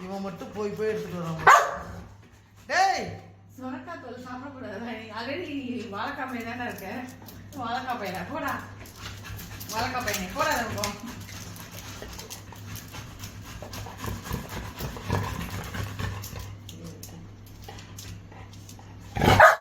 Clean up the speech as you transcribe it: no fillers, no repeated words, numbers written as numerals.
இவன் மட்டும் போய் போய் எடுத்துட்டு வரான். டேய் சொரக்கா தோல் சாப்பிடக்கூடாது. ஆல்ரெடி வாழைக்காய் பையன் தானே இருக்க. வாழைக்காய் பையனா போடா, வாழைக்காய் பையனை போடா இருக்கும்.